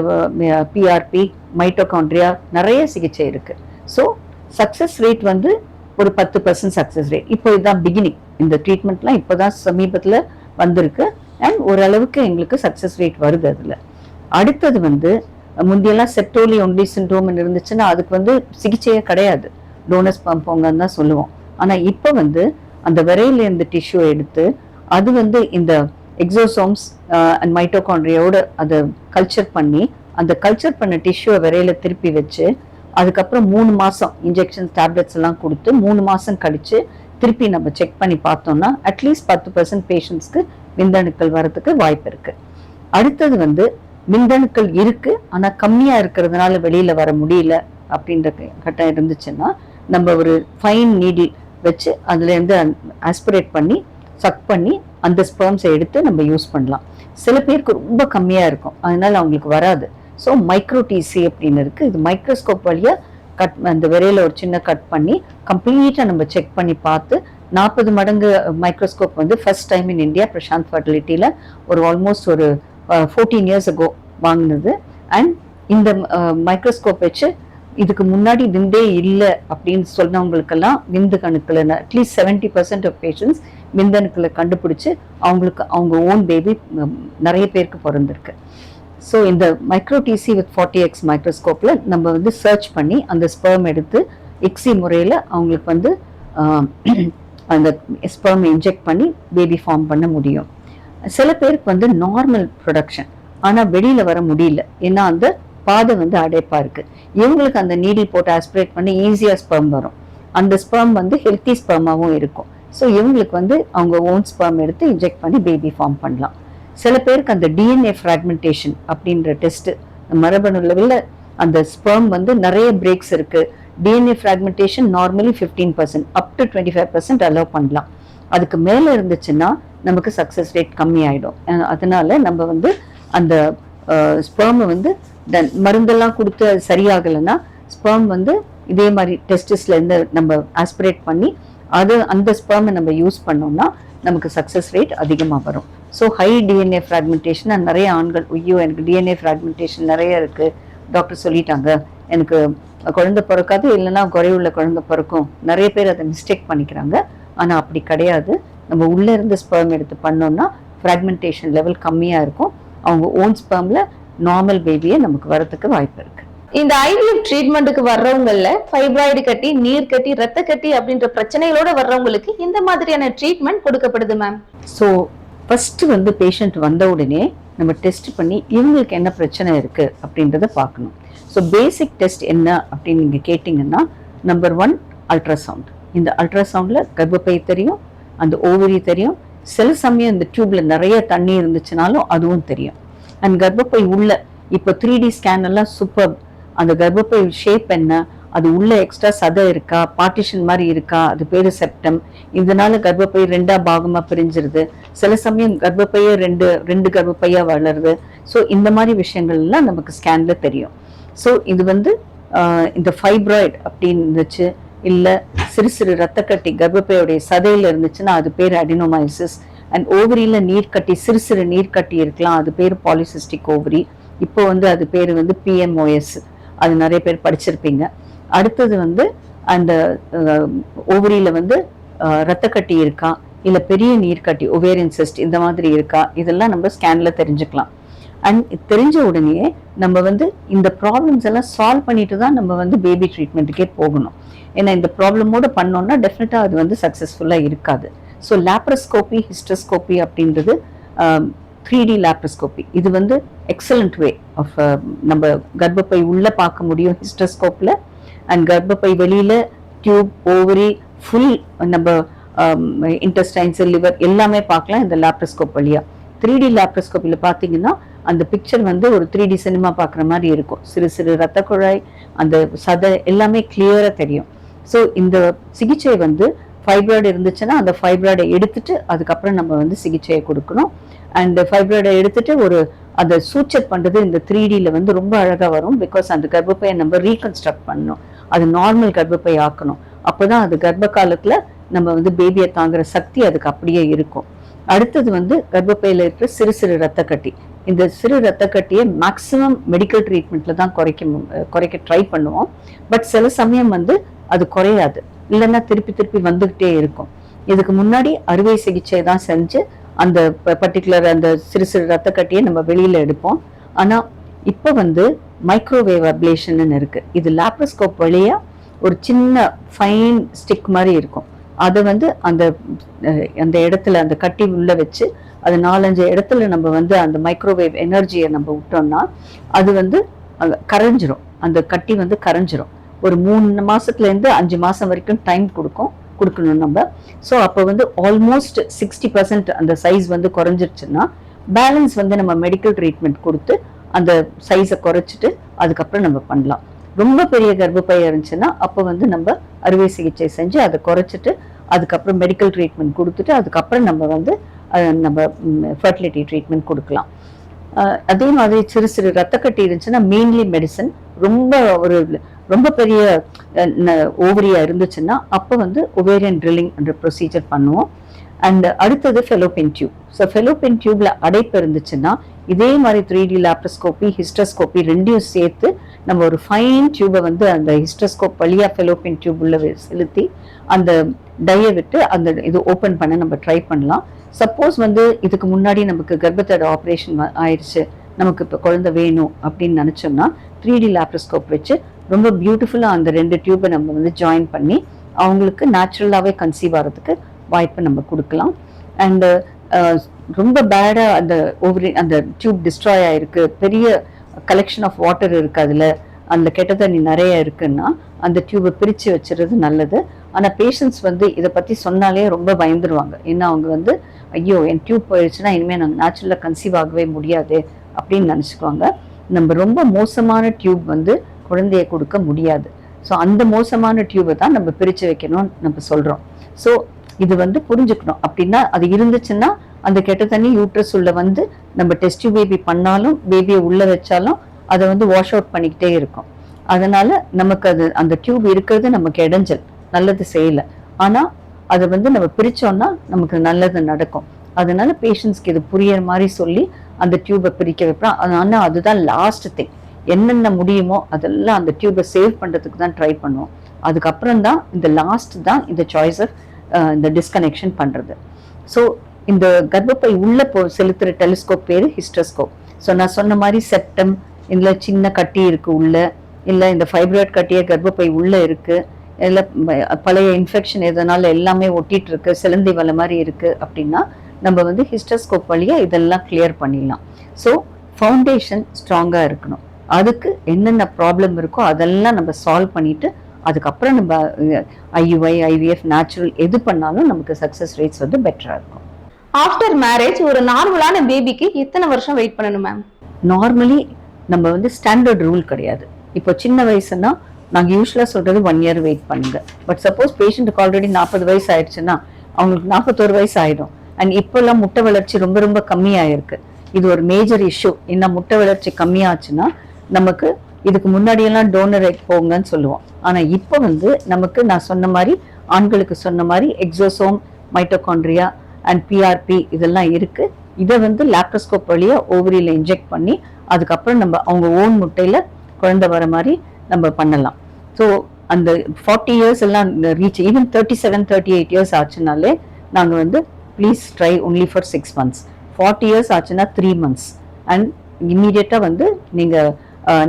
PRP, mitochondria நிறைய சிகிச்சை இருக்கு. ஸோ சக்சஸ் ரேட் வந்து ஒரு 10% சக்சஸ் ரேட். இப்போ இதுதான் பிகினிங். இந்த ட்ரீட்மெண்ட்லாம் இப்போதான் சமீபத்துல வந்திருக்கு அண்ட் ஓரளவுக்கு எங்களுக்கு சக்சஸ் ரேட் வருது. அதுல அடுத்தது வந்து முந்தியெல்லாம் செப்டோலி ஒன்லி சிண்ட்ரோம் இருந்துச்சுன்னா அதுக்கு வந்து சிகிச்சையே கிடையாது, டோனர்ஸ் போங்கன்னு தான் சொல்லுவோம். ஆனா இப்ப வந்து அந்த விரையில இருந்து டிஷ்யூ எடுத்து அது வந்து இந்த எக்ஸோசோம்ஸ் அண்ட் மைட்டோகாண்ட்ரியோட அதை கல்ச்சர் பண்ணி அந்த கல்ச்சர் பண்ண டிஷ்யூவை விரையில திருப்பி வச்சு அதுக்கப்புறம் 3 மாசம் இன்ஜெக்ஷன் டேப்லெட்ஸ் எல்லாம் கொடுத்து 3 மாசம் கழிச்சு திருப்பி நம்ம செக் பண்ணி பார்த்தோம்னா அட்லீஸ்ட் 10% பேஷண்ட்ஸ்க்கு விந்தணுக்கள் வரதுக்கு வாய்ப்பு இருக்கு. அடுத்தது வந்து விந்தணுக்கள் இருக்கு ஆனா கம்மியா இருக்கிறதுனால வெளியில வர முடியல அப்படின்ற கட்டம் இருந்துச்சுன்னா நம்ம ஒரு ஃபைன் நீடில் வச்சு அதுல இருந்து ஆஸ்பிரேட் பண்ணி சக் பண்ணி அந்த ஸ்பெர்ம்ஸை எடுத்து நம்ம யூஸ் பண்ணலாம். சில பேருக்கு ரொம்ப கம்மியா இருக்கும், அதனால அவங்களுக்கு வராது. ஸோ மைக்ரோ டிசி அப்படின்னு இருக்கு. இது மைக்ரோஸ்கோப் வழியா அந்த விரையில ஒரு சின்ன கட் பண்ணி கம்ப்ளீட்டா நம்ம செக் பண்ணி பார்த்து 40 மடங்கு மைக்ரோஸ்கோப் வந்து first time in India Prashanth ஃபர்டிலிட்டியில ஒரு ஆல்மோஸ்ட் ஒரு 14 years ago வாங்கினது. அண்ட் இந்த மைக்ரோஸ்கோப் வச்சு இதுக்கு முன்னாடி விந்தே இல்லை அப்படின்னு சொன்னவங்களுக்கெல்லாம் விந்து கணுக்களை அட்லீஸ்ட் 70% ஆஃப் பேஷண்ட்ஸ் விந்தணுக்களை கண்டுபிடிச்சு அவங்களுக்கு அவங்க ஓன் பேபி நிறைய பேருக்கு பிறந்திருக்கு. ஸோ இந்த மைக்ரோ டிசி வித் 40x மைக்ரோஸ்கோப்பில் நம்ம வந்து சர்ச் பண்ணி அந்த ஸ்பெர்ம் எடுத்து எக்ஸி முறையில் அவங்களுக்கு வந்து அந்த ஸ்பெர்ம் இன்ஜெக்ட் பண்ணி பேபி ஃபார்ம் பண்ண முடியும். சில பேருக்கு வந்து நார்மல் ப்ரொடக்ஷன், ஆனால் வெளியில் வர முடியல, ஏன்னா அந்த பாதை வந்து அடைப்பாக இருக்குது. இவங்களுக்கு அந்த நீடில் போட்டு ஆஸ்பிரேட் பண்ணி ஈஸியாக ஸ்பெர்ம் வரும். அந்த ஸ்பெர்ம் வந்து ஹெல்த்தி ஸ்பெர்மாகவும் இருக்கும். ஸோ இவங்களுக்கு வந்து அவங்க ஓன் ஸ்பெர்ம் எடுத்து இன்ஜெக்ட் பண்ணி பேபி ஃபார்ம் பண்ணலாம். சில பேருக்கு அந்த டிஎன்ஏ ஃப்ராக்மெண்டேஷன் அப்படின்ற டெஸ்ட், மரபணு லெவலில் அந்த ஸ்பெர்ம் வந்து நிறைய பிரேக்ஸ் இருக்கு. DNA fragmentation normally 15% up to 25% allow பண்ணலாம். அதுக்கு மேலே இருந்துச்சுன்னா நமக்கு சக்ஸஸ் ரேட் கம்மி ஆகிடும். அதனால நம்ம வந்து அந்த ஸ்பெர்மை வந்து மருந்தெல்லாம் கொடுத்து அது சரியாகலைன்னா ஸ்பெர்ம் வந்து இதே மாதிரி டெஸ்டிஸ்ல இருந்து நம்ம ஆஸ்பிரேட் பண்ணி அந்த ஸ்பெர்மை நம்ம யூஸ் பண்ணோம்னா நமக்கு சக்ஸஸ் ரேட் அதிகமாக வரும். ஸோ ஹை டிஎன்ஏ ஃப்ராக்மெண்டேஷன் நிறைய ஆண்கள், ஐயோ எனக்கு டிஎன்ஏ ஃப்ராக்மெண்டேஷன் நிறைய இருக்கு டாக்டர் சொல்லிட்டாங்க, எனக்கு குழந்தை பிறக்காது, இல்லைன்னா குறைவுள்ள குழந்தை பிறக்கும், நிறைய பேர் அதை மிஸ்டேக் பண்ணிக்கிறாங்க. ஆனால் அப்படி கிடையாது. நம்ம உள்ளே இருந்து ஸ்பெர்ம் எடுத்து பண்ணோம்னா ஃப்ராக்மெண்டேஷன் லெவல் கம்மியாக இருக்கும். அவங்க ஓன் ஸ்பெர்மில் நார்மல் பேபியை நமக்கு வரதுக்கு வாய்ப்பு இருக்கு. இந்த ஐவிஎஃப் ட்ரீட்மெண்ட்டுக்கு வர்றவங்கள ஃபைப்ராய்டு கட்டி, நீர் கட்டி, ரத்த கட்டி அப்படின்ற பிரச்சனைகளோட வர்றவங்களுக்கு இந்த மாதிரியான ட்ரீட்மெண்ட் கொடுக்கப்படுது மேம். ஸோ ஃபர்ஸ்ட் வந்து பேஷண்ட் வந்த உடனே நம்ம டெஸ்ட் பண்ணி இவங்களுக்கு என்ன பிரச்சனை இருக்கு அப்படின்றத பார்க்கணும். ஸோ பேசிக் டெஸ்ட் என்ன அப்படின்னு நீங்கள் கேட்டிங்கன்னா, நம்பர் 1 அல்ட்ராசவுண்ட். இந்த அல்ட்ராசவுண்டில் கர்ப்பப்பை தெரியும், அந்த ஓவரி தெரியும், சில சமயம் இந்த டியூப்ல நிறைய தண்ணி இருந்துச்சுனாலும் அதுவும் தெரியும். அண்ட் கர்ப்பப்பை உள்ள இப்போ 3D ஸ்கேன் எல்லாம் சூப்பர். அந்த கர்ப்பப்பை ஷேப் என்ன, அது உள்ள எக்ஸ்ட்ரா சதை இருக்கா, பார்ட்டிஷன் மாதிரி இருக்கா, அது பேரு செப்டம். இதனால கர்ப்பப்பை 2 பாகமா பிரிஞ்சிருது. சில சமயம் கர்ப்பப்பையே ரெண்டு கர்ப்பப்பையா வளருது. ஸோ இந்த மாதிரி விஷயங்கள் எல்லாம் நமக்கு ஸ்கேன்ல தெரியும். ஸோ இது வந்து இந்த ஃபைப்ராய்டு அப்படின்னு இருந்துச்சு, இல்லை சிறு சிறு ரத்த கட்டி கர்ப்பப்பையோடைய சதையில இருந்துச்சுன்னா அது பேர் அடினோமைசிஸ். அண்ட் ஓவரியில நீர்க்கட்டி, சிறு சிறு நீர்க்கட்டி இருக்கலாம், அது பேர் பாலிசிஸ்டிக் ஓவரி. இப்போ வந்து அது பேர் வந்து PMOS, அது நிறைய பேர் படிச்சிருப்பீங்க. அடுத்தது வந்து அந்த ஓவரியில வந்து ரத்த கட்டி இருக்கா, இல்லை பெரிய நீர்க்கட்டி ஒவேரியன் சிஸ்ட் இந்த மாதிரி இருக்கா, இதெல்லாம் நம்ம ஸ்கேன்ல தெரிஞ்சுக்கலாம். அண்ட் தெரிஞ்ச உடனே நம்ம வந்து இந்த ப்ராப்ளம்ஸ் எல்லாம் சால்வ் பண்ணிட்டு தான் நம்ம வந்து பேபி ட்ரீட்மெண்ட்டுக்கே போகணும். ஏன்னா இந்த ப்ராப்ளமோட பண்ணோம்னா டெஃபினட்டாக அது வந்து சக்ஸஸ்ஃபுல்லாக இருக்காது. ஸோ லேப்ரோஸ்கோபி, ஹிஸ்டோஸ்கோபி அப்படின்றது 3D லேப்ரோஸ்கோபி. இது வந்து எக்ஸலண்ட் வே ஆஃப் நம்ம கர்ப்பப்பை உள்ள பார்க்க முடியும் ஹிஸ்டோஸ்கோப்பில். அண்ட் கர்ப்பப்பை வெளியில டியூப், ஓவரி, ஃபுல் நம்ம இன்டெஸ்டைன்ஸ், லிவர் எல்லாமே பார்க்கலாம் இந்த லேப்ரோஸ்கோப் வழியா. 3D லேப்ரோஸ்கோப்பியில் பார்த்தீங்கன்னா அந்த பிக்சர் வந்து ஒரு 3D சினிமா பார்க்குற மாதிரி இருக்கும். சிறு சிறு ரத்த குழாய், அந்த சதை எல்லாமே கிளியராக தெரியும். ஸோ இந்த சிகிச்சை வந்து ஃபைப்ராய்டு இருந்துச்சுன்னா அந்த ஃபைப்ராய்டை எடுத்துட்டு அதுக்கப்புறம் நம்ம வந்து சிகிச்சையை கொடுக்கணும். அண்ட் ஃபைப்ராய்டை எடுத்துட்டு அதை சூச்சர் பண்ணுறது இந்த 3Dல வந்து ரொம்ப அழகாக வரும். பிகாஸ் அந்த கர்ப்பப்பையை நம்ம ரீகன்ஸ்ட்ரக்ட் பண்ணணும், அது நார்மல் கர்ப்பப்பை ஆக்கணும். அப்போதான் அது கர்ப்ப காலத்தில் நம்ம வந்து பேபியை தாங்குற சக்தி அதுக்கு அப்படியே இருக்கும். அடுத்தது வந்து கர்ப்பப்பையில் இருக்கிற சிறு சிறு ரத்த கட்டி. இந்த சிறு ரத்த கட்டியை மேக்சிமம் மெடிக்கல் ட்ரீட்மெண்ட்ல தான் குறைக்க ட்ரை பண்ணுவோம். பட் சில சமயம் வந்து அது குறையாது, இல்லைன்னா திருப்பி வந்துகிட்டே இருக்கும். இதுக்கு முன்னாடி அறுவை சிகிச்சை தான் செஞ்சு அந்த பர்டிகுலர் அந்த சிறு சிறு ரத்த கட்டியை நம்ம வெளியில எடுப்போம். ஆனா இப்போ வந்து மைக்ரோவேவ் அப்ளேஷன் இருக்கு. இது லேப்ரோஸ்கோப் வழியா ஒரு சின்ன ஃபைன் ஸ்டிக் மாதிரி இருக்கும். அதை வந்து அந்த இடத்துல அந்த கட்டி உள்ள வச்சு அது 4-5 இடத்துல நம்ம வந்து அந்த மைக்ரோவேவ் எனர்ஜியை நம்ம விட்டோம்னா அது வந்து கரைஞ்சிரும். அந்த கட்டி வந்து கரைஞ்சிரும். ஒரு 3 மாசத்துலேருந்து 5 மாசம் வரைக்கும் டைம் கொடுக்கணும் நம்ம. ஸோ அப்போ வந்து ஆல்மோஸ்ட் 60% அந்த சைஸ் வந்து குறைஞ்சிருச்சுன்னா பேலன்ஸ் வந்து நம்ம மெடிக்கல் ட்ரீட்மெண்ட் கொடுத்து அந்த சைஸை குறைச்சிட்டு அதுக்கப்புறம் நம்ம பண்ணலாம். ரொம்ப பெரிய கர்ப்பப்பை இருந்துச்சுன்னா அப்போ வந்து நம்ம அறுவை சிகிச்சை செஞ்சு அதை குறைச்சிட்டு அதுக்கப்புறம் மெடிக்கல் ட்ரீட்மெண்ட் கொடுத்துட்டு அதுக்கப்புறம் நம்ம வந்து நம்ம ஃபர்டிலிட்டி ட்ரீட்மெண்ட் கொடுக்கலாம். அதே மாதிரி சிறு சிறு ரத்த கட்டி இருந்துச்சுன்னா மெயின்லி மெடிசன். ரொம்ப பெரிய ஓவரியா இருந்துச்சுன்னா அப்போ வந்து ஒவேரியன் ட்ரில்லிங் என்ற ப்ரொசீஜர் பண்ணுவோம். அண்ட் அடுத்தது ஃபெலோபியன் டியூப். ஸோ ஃபெலோபியன் டியூப்ல அடைப்பு இருந்துச்சுன்னா இதே மாதிரி 3D லாப்ரோஸ்கோபி ஹிஸ்டோஸ்கோபி ரெண்டையும் சேர்த்து நம்ம ஒரு ஃபைன் டியூபை வந்து அந்த ஹிஸ்டோஸ்கோப் வழியா ஃபெலோபியன் டியூப் உள்ள செலுத்தி அந்த டையை விட்டு அந்த இது ஓப்பன் பண்ண நம்ம ட்ரை பண்ணலாம். சப்போஸ் வந்து இதுக்கு முன்னாடி நமக்கு கர்ப்பத்தோட ஆப்ரேஷன் ஆயிடுச்சு, நமக்கு இப்போ குழந்தை வேணும் அப்படின்னு நினச்சோம்னா 3D லாப்ரோஸ்கோப் வச்சு ரொம்ப பியூட்டிஃபுல்லாக அந்த 2 டியூப்பை நம்ம வந்து ஜாயின் பண்ணி அவங்களுக்கு நேச்சுரலாகவே கன்சீவ் ஆகிறதுக்கு வாய்ப்பை நம்ம கொடுக்கலாம். அண்டு ரொம்ப பேடாக அந்த டியூப் டிஸ்ட்ராய் ஆகிருக்கு, பெரிய கலெக்ஷன் ஆஃப் வாட்டர் இருக்குது, அந்த கெட்ட தண்ணி நிறைய இருக்குன்னா அந்த டியூபை பிரித்து வச்சுறது நல்லது. ஆனால் பேஷண்ட்ஸ் வந்து இதை பற்றி சொன்னாலே ரொம்ப பயந்துருவாங்க. ஏன்னா அவங்க வந்து ஐயோ என் டியூப் போயிடுச்சுன்னா இனிமேல் நாங்கள் நேச்சுரலாக கன்சீவ் ஆகவே முடியாது அப்படின்னு நினச்சிக்குவாங்க. நம்ம ரொம்ப மோசமான டியூப் வந்து குழந்தைய கொடுக்க முடியாது. ஸோ அந்த மோசமான டியூபை தான் நம்ம பிரித்து வைக்கணும்னு நம்ம சொல்கிறோம். ஸோ இது வந்து புரிஞ்சுக்கணும். அப்படின்னா அது இருந்துச்சுன்னா அந்த கெட்ட தண்ணி யூட்ரஸ் உள்ள வந்து நம்ம டெஸ்ட் பேபி பண்ணாலும் பேபியை உள்ள வச்சாலும் அதை வந்து வாஷ் அவுட் பண்ணிக்கிட்டே இருக்கும். அதனால நமக்கு அந்த டியூப் இருக்கிறது நமக்கு இடைஞ்சல், நல்லது செய்யலை. ஆனால் அதை வந்து நம்ம பிரித்தோம்னா நமக்கு நல்லது நடக்கும். அதனால பேஷண்ட்ஸ்க்கு இது புரியுற மாதிரி சொல்லி அந்த டியூபை பிரிக்க வைப்போம். ஆனால் அதுதான் லாஸ்ட் திங். என்னென்ன முடியுமோ அதெல்லாம் அந்த டியூபை சேவ் பண்ணுறதுக்கு தான் ட்ரை பண்ணுவோம். அதுக்கப்புறம் தான் இந்த லாஸ்ட் தான் இந்த சாய்ஸ் ஆஃப் இந்த டிஸ்கனெக்ஷன் பண்ணுறது. ஸோ இந்த கர்ப்பப்பை உள்ள செலுத்துகிற டெலிஸ்கோப் பேர் ஹிஸ்டோஸ்கோப். ஸோ நான் சொன்ன மாதிரி செப்டம், இல்லை சின்ன கட்டி இருக்குது உள்ள, இல்லை இந்த ஃபைப்ராய்ட் கட்டிய கர்ப்பப்பை உள்ளே இருக்குது, இல்லை பழைய இன்ஃபெக்ஷன் எதனால எல்லாமே ஒட்டிகிட்டு இருக்கு, சிலந்தி வலை மாதிரி இருக்குது அப்படின்னா நம்ம வந்து ஹிஸ்டோஸ்கோப் வழியாக இதெல்லாம் கிளியர் பண்ணிடலாம். ஸோ ஃபவுண்டேஷன் ஸ்ட்ராங்காக இருக்கணும். அதுக்கு என்னென்ன ப்ராப்ளம் இருக்கோ அதெல்லாம் நம்ம சால்வ் பண்ணிவிட்டு அதுக்கப்புறம் நம்ம IUI IVF நேச்சுரல் எது பண்ணாலும் நமக்கு சக்ஸஸ் ரேட்ஸ் வந்து பெட்டராக இருக்கும். ஆஃப்டர் மேரேஜ் ஒரு நார்மலான பேபிக்கு எத்தனை வருஷம் வெயிட் பண்ணணும் மேம்? நார்மலி நம்ம வந்து ஸ்டாண்டர்ட் ரூல் கிடையாது. இப்போ சின்ன வயசுன்னா நாங்கள் யூஸ்வலாக சொல்கிறது 1 year வெயிட் பண்ணுங்க. பட் சப்போஸ் பேஷண்ட்டுக்கு ஆல்ரெடி 40 வயசு ஆயிடுச்சுன்னா அவங்களுக்கு 41 வயசு ஆகிடும். அண்ட் இப்போல்லாம் முட்டை வளர்ச்சி ரொம்ப ரொம்ப கம்மியாயிருக்கு. இது ஒரு மேஜர் இஷ்யூ. என்ன முட்டை வளர்ச்சி கம்மியாச்சுன்னா நமக்கு இதுக்கு முன்னாடியெல்லாம் டோனர் எக் போங்கன்னு சொல்லுவோம். ஆனால் இப்போ வந்து நமக்கு நான் சொன்ன மாதிரி ஆண்களுக்கு சொன்ன மாதிரி எக்ஸோசோம், மைட்டோகாண்ட்ரியா அண்ட் PRP இதெல்லாம் இருக்கு. இதை வந்து லாப்ரோஸ்கோப் வழியா ஓவரியில் இன்ஜெக்ட் பண்ணி அதுக்கப்புறம் நம்ம அவங்க ஓன் முட்டையில குழந்தை வர மாதிரி நம்ம பண்ணலாம். ஸோ அந்த 40 years எல்லாம் ரீச், ஈவன் 37 38 years ஆச்சுனாலே நாங்கள் வந்து please try only for 6 months. 40 years ஆச்சுன்னா 3 months. அண்ட் இம்மீடியட்டாக வந்து நீங்கள்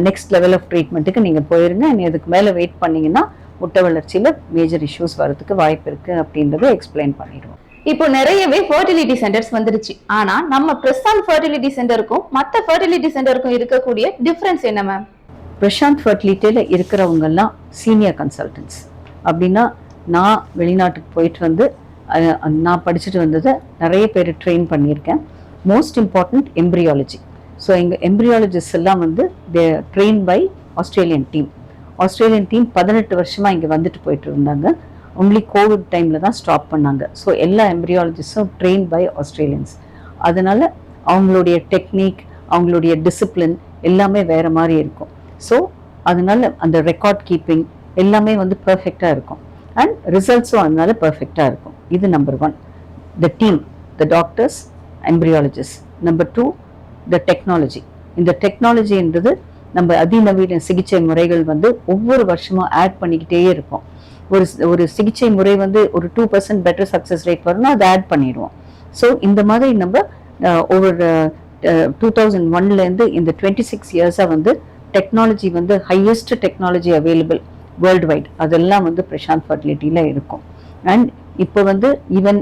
நெக்ஸ்ட் லெவல் ஆஃப் ட்ரீட்மெண்ட்டுக்கு நீங்கள் போயிருங்க. இதுக்கு மேலே வெயிட் பண்ணிங்கன்னா முட்டை வளர்ச்சியில் மேஜர் இஷ்யூஸ் வரதுக்கு வாய்ப்பு இருக்குது அப்படின்றத எக்ஸ்பிளைன் பண்ணிடுவோம். இப்போ நிறையவே ஃபர்டிலிட்டி சென்டர்ஸ் வந்துருச்சு. ஆனா நம்ம பிரசாந்த் ஃபர்டிலிட்டி சென்டருக்கும் மற்ற ஃபர்டிலிட்டி சென்டருக்கும் இருக்கக்கூடிய டிஃபரன்ஸ் என்ன மேம்? பிரசாந்த் ஃபர்டிலிட்டியில் இருக்கிறவங்க எல்லாம் சீனியர் கன்சல்டன்ட்ஸ். அப்படின்னா நான் வெளிநாட்டுக்கு போயிட்டு வந்து நான் படிச்சுட்டு வந்ததை நிறைய பேர் ட்ரெயின் பண்ணியிருக்கேன். Most important embryology. ஸோ எங்கள் எம்ப்ரியாலஜிஸ்ட் எல்லாம் வந்து they train by Australian team. Australian team 18 வருஷமாக இங்கே வந்துட்டு போயிட்டு இருந்தாங்க. ஒன்லி கோவிட் டைமில் தான் ஸ்டாப் பண்ணாங்க. ஸோ எல்லா எம்ப்ரியாலஜிஸ்டும் ட்ரெயின் பை ஆஸ்திரேலியன்ஸ். அதனால் அவங்களுடைய டெக்னிக், அவங்களுடைய டிசிப்ளின் எல்லாமே வேறு மாதிரி இருக்கும். ஸோ அதனால அந்த ரெக்கார்ட் கீப்பிங் எல்லாமே வந்து பர்ஃபெக்டாக இருக்கும். அண்ட் ரிசல்ட்ஸும் அதனால பர்ஃபெக்டாக இருக்கும். இது number 1, the team, the doctors, embryologist. Number 2, the technology. இந்த டெக்னாலஜின்றது நம்ம அதிநவீன சிகிச்சை முறைகள் வந்து ஒவ்வொரு வருஷமும் ஆட் பண்ணிக்கிட்டே இருப்போம். ஒரு சிகிச்சை முறை வந்து ஒரு 2% பெட்டர் சக்ஸஸ் ரேட் வரணும், அதை ஆட் பண்ணிடுவோம். ஸோ இந்த மாதிரி நம்ம ஒவ்வொரு 2001லேருந்து இந்த 26 years வந்து டெக்னாலஜி வந்து highest technology available world wide அதெல்லாம் வந்து பிரசாந்த் ஃபர்டிலிட்டியில் இருக்கும். அண்ட் இப்போ வந்து ஈவன்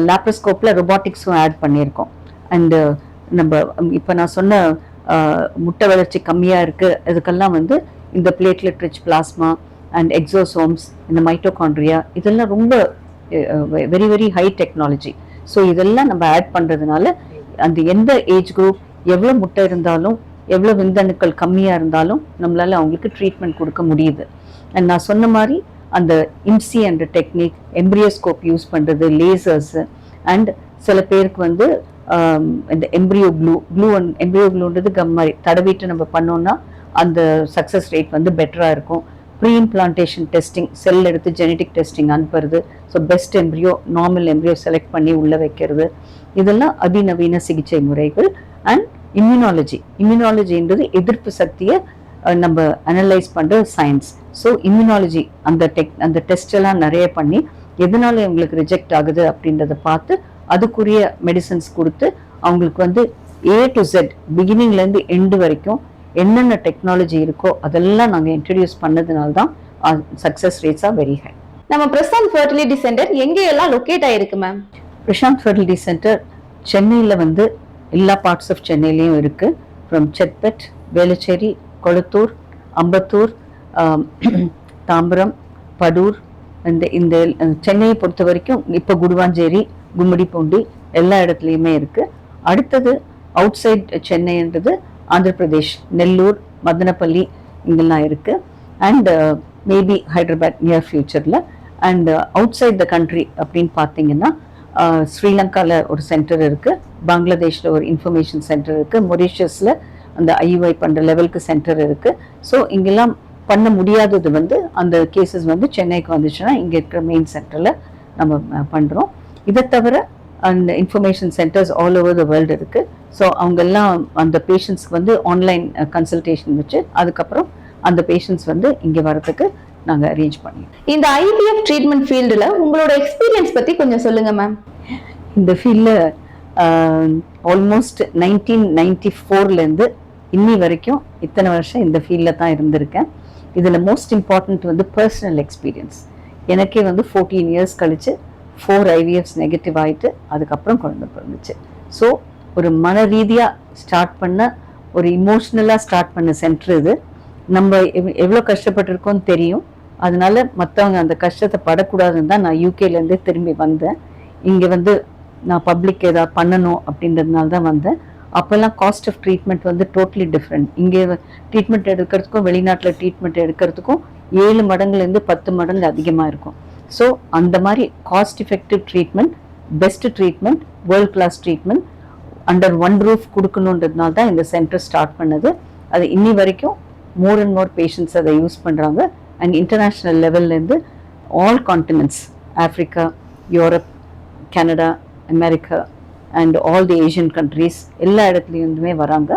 லாப்ரோஸ்கோப்பில் ரொபாட்டிக்ஸும் ஆட் பண்ணியிருக்கோம். அண்டு நம்ம இப்போ நான் சொன்ன முட்டை வளர்ச்சி கம்மியாக இருக்குது இதுக்கெல்லாம் வந்து இந்த பிளேட்லெட் ரிச் பிளாஸ்மா அண்ட் எக்ஸோசோம்ஸ், இந்த மைட்டோகாண்ட்ரியா இதெல்லாம் ரொம்ப very very high technology. So இதெல்லாம் நம்ம ஆட் பண்ணுறதுனால அந்த எந்த ஏஜ் குரூப் எவ்வளோ முட்டை இருந்தாலும் எவ்வளோ விந்தணுக்கள் கம்மியாக இருந்தாலும் நம்மளால அவங்களுக்கு ட்ரீட்மெண்ட் கொடுக்க முடியுது. அண்ட் நான் சொன்ன மாதிரி அந்த இம்சி என்ற டெக்னிக், எம்ப்ரியோஸ்கோப் யூஸ் பண்ணுறது, லேசர்ஸு, அண்ட் சில பேருக்கு வந்து இந்த எம்ப்ரியோ எம்ப்ரியோ க்ளூன்றது கம் மாதிரி தடவிட்டு நம்ம பண்ணோம்னா அந்த சக்ஸஸ் ரேட் வந்து பெட்டராக இருக்கும். ப்ரீ இம்ப்ளான்டேஷன் டெஸ்டிங், செல் எடுத்து ஜெனட்டிக் டெஸ்டிங் அனுப்புறது, so best embryo normal embryo select பண்ணி உள்ள வைக்கிறது, இதெல்லாம் அதிநவீன சிகிச்சை முறைகள். அண்ட் இம்யூனாலஜின்றது எதிர்ப்பு சக்தியை நம்ம அனலைஸ் பண்ணுற சயின்ஸ். ஸோ இம்யூனாலஜி அந்த டெஸ்ட் எல்லாம் நிறைய பண்ணி எதனால இவங்களுக்கு ரிஜெக்ட் ஆகுது அப்படின்றத பார்த்து அதுக்குரிய மெடிசன்ஸ் கொடுத்து அவங்களுக்கு வந்து A to Z பிகினிங்லேருந்து எண்டு வரைக்கும் என்னென்ன டெக்னாலஜி இருக்கோ அதெல்லாம் நாங்கள் இன்ட்ரடியூஸ் பண்ணதுனால தான் success rates are very high. நம்ம பிரசாந்த் ஃபெர்டிலிட்டி சென்டர் எங்கெல்லாம் லொக்கேட் ஆயிருக்கு மேம்? பிரசாந்த் ஃபெர்டிலிட்டி சென்டர் சென்னையில் வந்து எல்லா பார்ட்ஸ் ஆஃப் சென்னையிலையும் இருக்கு. ஃப்ரம் செட்பெட், வேளச்சேரி, கொளத்தூர், அம்பத்தூர், தாம்பரம், படூர், இந்த சென்னையை பொறுத்த வரைக்கும் இப்போ குடுவாஞ்சேரி, கும்மிடிப்பூண்டி எல்லா இடத்துலையுமே இருக்கு. அடுத்தது அவுட் சைட் சென்னைன்றது ஆந்திர பிரதேஷ், நெல்லூர், மதனப்பள்ளி இங்கெல்லாம் இருக்கு. அண்ட் மேபி ஹைதராபாத் நியர் ஃபியூச்சரில். And outside the country அப்படின்னு பார்த்தீங்கன்னா ஸ்ரீலங்காவில் ஒரு சென்டர் இருக்கு, பங்களாதேஷில் ஒரு இன்ஃபர்மேஷன் சென்டர் இருக்கு, மொரிஷியஸில் அந்த ஐயுஐ பண்ணுற லெவலுக்கு சென்டர் இருக்கு. ஸோ இங்கெல்லாம் பண்ண முடியாதது வந்து அந்த கேசஸ் வந்து சென்னைக்கு வந்துச்சுன்னா இங்கே இருக்கிற மெயின் சென்டரில் நம்ம பண்ணுறோம். இதை தவிர அந்த information centres all over the world இருக்கு. ஸோ அவங்கெல்லாம் அந்த பேஷண்ட்ஸ்க்கு வந்து ஆன்லைன் கன்சல்டேஷன் வச்சு அதுக்கப்புறம் அந்த பேஷண்ட்ஸ் வந்து இங்கே வரதுக்கு நாங்கள் அரேஞ்ச் பண்ணி. இந்த IVF ட்ரீட்மெண்ட் ஃபீல்டில் உங்களோட எக்ஸ்பீரியன்ஸ் பற்றி கொஞ்சம் சொல்லுங்க மேம். இந்த ஃபீல்டில் ஆல்மோஸ்ட் 1994லேருந்து இன்னி வரைக்கும் இத்தனை வருஷம் இந்த ஃபீல்டில் தான் இருந்திருக்கேன். இதில் மோஸ்ட் இம்பார்ட்டன்ட் வந்து பர்சனல் எக்ஸ்பீரியன்ஸ். எனக்கே வந்து 14 இயர்ஸ் கழிச்சு 4 IVFs நெகட்டிவ் ஆகிட்டு அதுக்கப்புறம் குழந்தை பிறந்துச்சு. ஸோ ஒரு மன ரீதியாக ஸ்டார்ட் பண்ண, ஒரு இமோஷ்னலாக ஸ்டார்ட் பண்ண சென்டர் இது. நம்ம எவ்வளோ கஷ்டப்பட்டிருக்கோம்னு தெரியும். அதனால மற்றவங்க அந்த கஷ்டத்தை படக்கூடாதுன்னு தான் நான் யூகேலேருந்தே திரும்பி வந்தேன். இங்கே வந்து நான் பப்ளிக் ஏதாவது பண்ணணும் அப்படின்றதுனால தான் வந்தேன். அப்போல்லாம் காஸ்ட் ஆஃப் ட்ரீட்மெண்ட் வந்து டோட்டலி டிஃப்ரெண்ட். இங்கே ட்ரீட்மெண்ட் எடுக்கிறதுக்கும் வெளிநாட்டில் ட்ரீட்மெண்ட் எடுக்கிறதுக்கும் 7 மடங்குலேருந்து 10 மடங்கு அதிகமாக இருக்கும். ஸோ அந்த மாதிரி cost effective treatment, best treatment, world class treatment under one roof கொடுக்கணுன்றதுனால தான் இந்த சென்டர் ஸ்டார்ட் பண்ணது. அது இன்னி வரைக்கும் மோர் அண்ட் மோர் பேஷண்ட்ஸ் அதை யூஸ் பண்ணுறாங்க. அண்ட் இன்டர்நேஷ்னல் லெவல்லேருந்து all continents, Africa, Europe, Canada, America and all the Asian countries எல்லா இடத்துலையுமே வராங்க.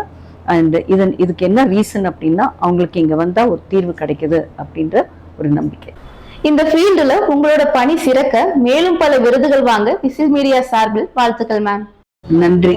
அண்ட் இதுக்கு என்ன ரீசன் அப்படின்னா அவங்களுக்கு இங்கே வந்தால் ஒரு தீர்வு கிடைக்குது அப்படின்ற ஒரு நம்பிக்கை. இந்த ஃபீல்டுல உங்களோட பணி சிறக்க மேலும் பல விருதுகள் வாங்க விசில் மீடியா சார்பில் வாழ்த்துக்கள் மேம். நன்றி.